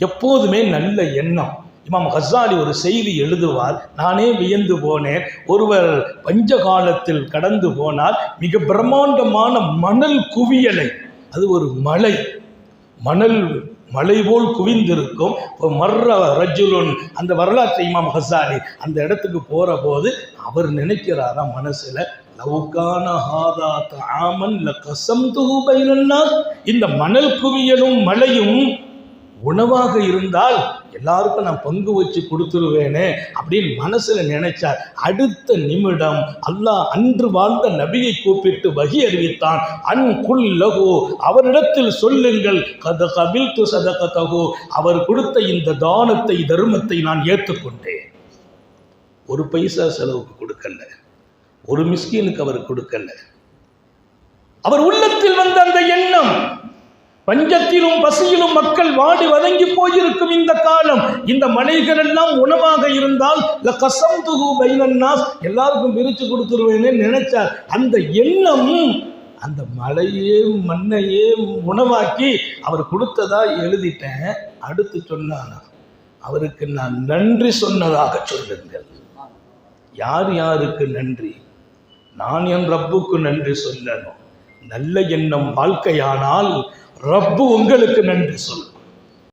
எப்போதுமே நல்ல எண்ணம். இமாம் கஸ்ஸாலி ஒரு செய்தி எழுதுவார், நானே வியந்து போனேன். ஒருவர் பஞ்ச காலத்தில் கடந்து போனால் மிக பிரம்மாண்டமான மணல் குவியலை, அது ஒரு மலை போல் குவிந்திருக்கும். மர்ர ரஜுலுன், அந்த வரலாற்றை இமாம் கஸ்ஸாலி அந்த இடத்துக்கு போற போது அவர் நினைக்கிறாரா மனசுல, லவ்கான ஹாதா தஆமன் லகஸம்துஹு பைனன்னாஸ், இந்த மணல் குவியலும் மலையும் உணவாக இருந்தால் எல்லாருக்கும் நான் பங்கு வச்சு கொடுத்துருவேனே அப்படின்னு மனசுல நினைச்சார். அடுத்த நிமிடம் அல்லாஹ் அன்று வாழ்ந்த நபியை கூப்பிட்டு வஹி அறிவித்தான், அன் குல்லஹு, அவரிடத்தில் சொல்லுங்கள், கத கபில்து சதகதஹு, அவர் கொடுத்த இந்த தானத்தை தர்மத்தை நான் ஏற்றுக்கொண்டேன். ஒரு பைசா செலவுக்கு கொடுக்கல, ஒரு மிஸ்கீனுக்கு அவர் கொடுக்கல. அவர் உள்ளத்தில் வந்த அந்த எண்ணம், பஞ்சத்திலும் பசியிலும் மக்கள் வாடி வதங்கி போயிருக்கும் இந்த காலம், இந்த மலைகள் எல்லாம் உணவாக இருந்தால் லகஸம்துஹு பைனன்னாஸ், எல்லாருக்கும் பிரித்து கொடுத்துருவேன்னு நினைச்சார். அந்த எண்ணம் அந்த மலையே மண்ணையே உணவாக்கி அவர் கொடுத்ததா எழுதிட்டேன். அடுத்து சொன்னானா, அவருக்கு நான் நன்றி சொன்னதாக சொல்லுங்கள். யார் யாருக்கு நன்றி? நான் என் ரப்புக்கு நன்றி சொல்லணும். நல்ல எண்ணம் வாழ்க்கையானால் ரப்பு உங்களுக்கு நன்றி சொல்லும்.